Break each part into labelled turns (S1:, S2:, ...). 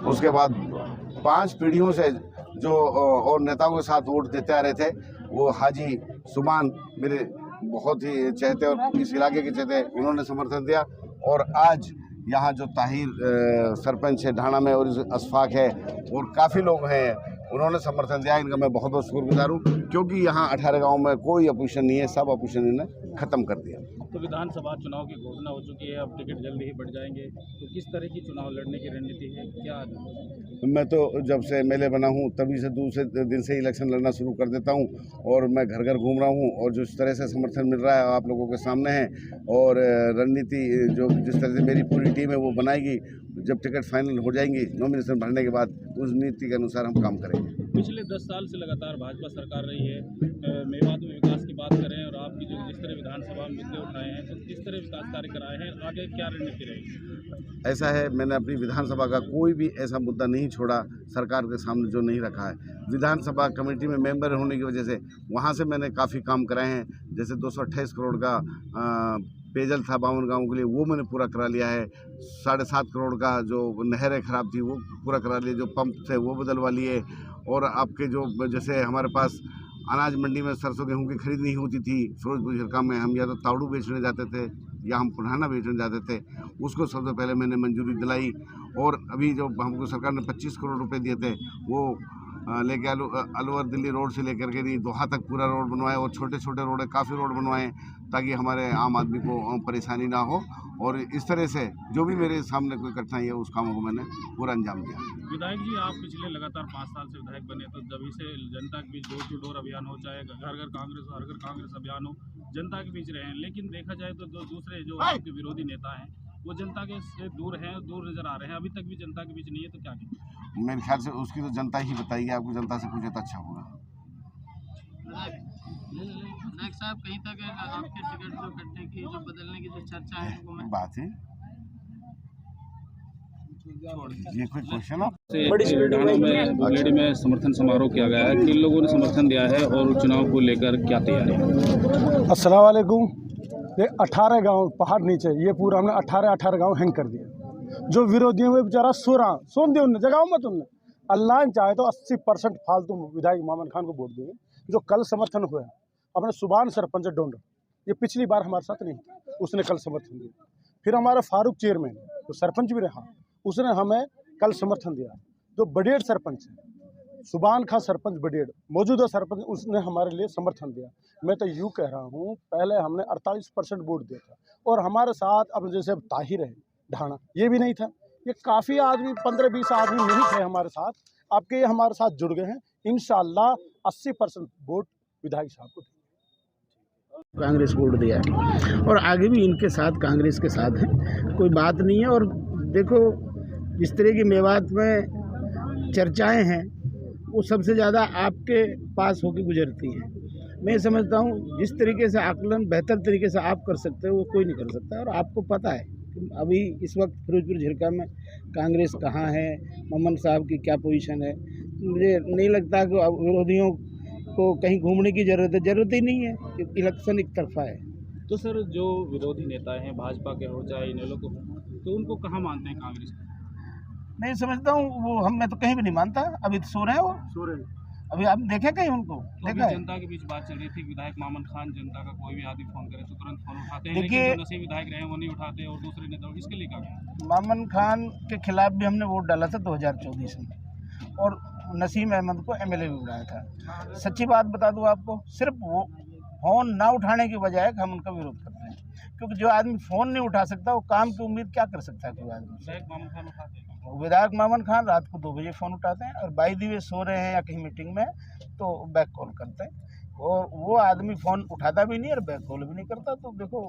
S1: उसके बाद 5 पीढ़ियों से जो और नेताओं के साथ वोट देते आ रहे थे, वो हाजी सुबान मेरे बहुत ही चहेते और इस इलाके के चहेते, उन्होंने समर्थन दिया। और आज यहाँ जो ताहिर सरपंच है ढाणा में और अशफाक है और काफ़ी लोग हैं, उन्होंने समर्थन दिया। इनका मैं बहुत बहुत शुक्रगुजार हूँ, क्योंकि यहाँ 18 गाँव में कोई अपोजिशन नहीं है, सब अपोजिशन इन्होंने ख़त्म कर दिया।
S2: तो विधानसभा चुनाव की घोषणा हो चुकी है, अब टिकट जल्दी ही बढ़ जाएंगे, तो किस तरह की चुनाव लड़ने की रणनीति है क्या?
S1: मैं तो जब से एमएलए बना हूँ तभी से दूसरे दिन से इलेक्शन लड़ना शुरू कर देता हूँ, और मैं घर घर घूम रहा हूँ, और जिस तरह से समर्थन मिल रहा है आप लोगों के सामने है। और रणनीति जो जिस तरह से मेरी पूरी टीम है वो बनाएगी, जब टिकट फाइनल हो जाएंगी नॉमिनेशन भरने के बाद, उस नीति के अनुसार हम काम करेंगे।
S2: पिछले 10 साल से लगातार भाजपा सरकार रही है, मेवात में विकास की बात करें और आपकी जो जिस तरह विधानसभा में मुद्दे उठाए हैं, तो किस तरह विकास कार्य कराए हैं, आगे क्या रणनीति रहेगी?
S1: ऐसा है, मैंने अपनी विधानसभा का कोई भी ऐसा मुद्दा नहीं छोड़ा सरकार के सामने जो नहीं रखा है। विधानसभा कमेटी में मेंबर होने की वजह से वहाँ से मैंने काफ़ी काम कराए हैं। जैसे 228 करोड़ का पेयजल था 52 गाँवों के लिए, वो मैंने पूरा करा लिया है। 7.5 करोड़ का जो नहरें ख़राब थी वो पूरा करा लिए, जो पंप थे वो बदलवा लिए। और आपके जो जैसे हमारे पास अनाज मंडी में सरसों गेहूं की खरीद नहीं होती थी, फिरोजपुर झिरका में हम या तो ताड़ू बेचने जाते थे या हम पुराना बेचने जाते थे, उसको सबसे पहले मैंने मंजूरी दिलाई। और अभी जो हमको सरकार ने 25 करोड़ रुपए दिए थे, वो लेके अलवर दिल्ली रोड से लेकर के नहीं दोहा तक पूरा रोड बनवाए, और छोटे छोटे रोड काफ़ी रोड बनवाए, ताकि हमारे आम आदमी को परेशानी ना हो। और इस तरह से जो भी मेरे सामने कोई कठिनाई है उस कामों को मैंने पूरा अंजाम दिया।
S2: विधायक जी, आप पिछले लगातार 5 साल से विधायक बने, तो जब से जनता के बीच डोर टू डोर अभियान हो, चाहे घर घर कांग्रेस हर घर कांग्रेस अभियान हो, जनता के बीच रहे हैं। लेकिन देखा जाए तो जो दूसरे जो आपके विरोधी नेता हैं वो जनता के से दूर हैं, दूर नजर आ रहे हैं, अभी तक भी जनता के बीच नहीं है, तो क्या करें?
S1: मेरे ख्याल से उसकी तो जनता ही बताएगी, आपको जनता से पूछे तो अच्छा होगा।
S3: विधायक साहब, कहीं तक आपके टिकट जो कटने की जो बदलने की जो चर्चा है वो
S1: बात है, ये कोई क्वेश्चन है?
S2: बुलेडी में समर्थन समारोह किया गया है, किन लोगों ने समर्थन दिया है और चुनाव को लेकर क्या तैयारी है?
S4: अस्सलाम वालेकुम। ये 18 गांव पहाड़ नीचे, ये पूरा हमने 18 गांव हैंग कर दिया। जो विरोधियों में बेचारा सोन दे उनने जगाओ मत, उनने अल्लाह ने चाहे तो 80% फालतू विधायक मामन खान को वोट देंगे। जो कल समर्थन हुआ अपने सुबान सरपंच डोंडर, ये पिछली बार हमारे साथ नहीं था, उसने कल समर्थन दिया। फिर हमारा फारूक चेयरमैन जो सरपंच भी रहा, उसने हमें कल समर्थन दिया। जो बडेड़ सरपंच है सुबान खां सरपंच बडेड़, मौजूदा सरपंच, उसने हमारे लिए समर्थन दिया। मैं तो यूँ कह रहा हूँ, पहले हमने 48% वोट दिया था, और हमारे साथ अब जैसे अब ताहिर है ढाणा, ये भी नहीं था। ये काफ़ी आदमी 15-20 आदमी नहीं थे हमारे साथ, आपके ये हमारे साथ जुड़ गए हैं। इंशाल्लाह 80% वोट विधायक साहब को
S3: कांग्रेस वोट दिया है, और आगे भी इनके साथ कांग्रेस के साथ है, कोई बात नहीं है। और देखो, जिस तरह की मेवात में चर्चाएं हैं वो सबसे ज़्यादा आपके पास होकर गुजरती हैं। मैं समझता हूँ जिस तरीके से आकलन बेहतर तरीके से आप कर सकते हो वो कोई नहीं कर सकता। और आपको पता है कि अभी इस वक्त फिरोजपुर झिरका में कांग्रेस कहाँ है, मोमन साहब की क्या पोजीशन है। मुझे नहीं लगता कि विरोधियों को कहीं घूमने की ज़रूरत ही नहीं है, इलेक्शन एक तरफा है।
S2: तो सर, जो विरोधी नेता हैं भाजपा के हो चाहे इनेलो को, तो उनको कहाँ मानते हैं कांग्रेस?
S3: नहीं समझता हूँ वो, मैं तो कहीं भी नहीं मानता। अभी तो सो रहे हैं वो, अभी आप देखे कहीं उनको?
S2: तो
S3: देखा है?
S2: जनता के बीच बात चल रही थी, विधायक मामन खान जनता का कोई भी आदमी फोन करे तो तुरंत फोन उठाते हैं,
S3: देखिए,
S2: लेकिन जो नशे विधायक रहे वो नहीं उठाते, और दूसरे नेता, इसके लिए क्या?
S3: मामन खान के खिलाफ भी हमने वोट डाला था 2024 में, और नसीम अहमद को एमएलए भी बनाया था। सच्ची बात बता दूं आपको, सिर्फ वो फ़ोन ना उठाने की बजाय हम उनका विरोध करते हैं, क्योंकि जो आदमी फ़ोन नहीं उठा सकता वो काम की उम्मीद क्या कर सकता है कोई आदमी?
S2: विधायक मामन खान उठाते हैं।
S3: विधायक मामन खान रात को 2 बजे फ़ोन उठाते हैं, और बाई दी वे सो रहे हैं या कहीं मीटिंग में तो बैक कॉल करते हैं, और वो आदमी फ़ोन उठाता भी नहीं और बैक कॉल भी नहीं करता। तो देखो,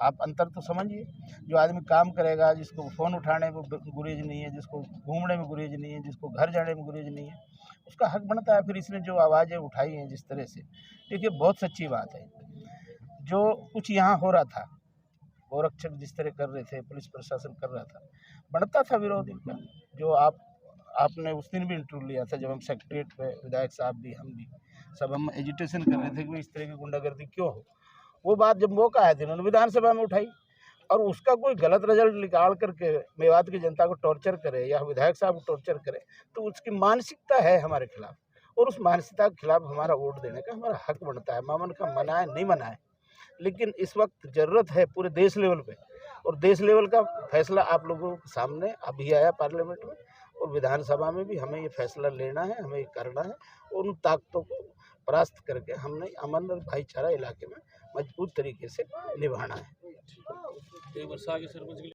S3: आप अंतर तो समझिए। जो आदमी काम करेगा, जिसको फ़ोन उठाने में गुरेज नहीं है, जिसको घूमने में गुरेज नहीं है, जिसको घर जाने में गुरेज नहीं है, उसका हक बनता है। फिर इसने जो आवाज़ें उठाई हैं जिस तरह से, देखिए बहुत सच्ची बात है। जो कुछ यहाँ हो रहा था, गोरक्षक जिस तरह कर रहे थे, पुलिस प्रशासन कर रहा था, बढ़ता था विरोध इनका। जो आपने उस दिन भी इंटरव्यू लिया था, जब हम सेक्रेटरीट पे, विधायक साहब भी, हम भी सब हम एजिटेशन कर रहे थे कि इस तरह की गुंडागर्दी क्यों हो। वो बात जब मौका आया था उन्होंने विधानसभा में उठाई, और उसका कोई गलत रिजल्ट निकाल करके मेवात की जनता को टॉर्चर करे या विधायक साहब को टॉर्चर करे, तो उसकी मानसिकता है हमारे खिलाफ, और उस मानसिकता के खिलाफ हमारा वोट देने का हमारा हक बनता है। मामन का मनाए नहीं मनाए, लेकिन इस वक्त ज़रूरत है पूरे देश लेवल पे, और देश लेवल का फैसला आप लोगों के सामने अभी आया पार्लियामेंट में, और विधानसभा में भी हमें ये फैसला लेना है, हमें ये करना है, और उन ताकतों को परास्त करके हमने अमन और भाईचारा इलाके में मजबूत तरीके से निभाना है।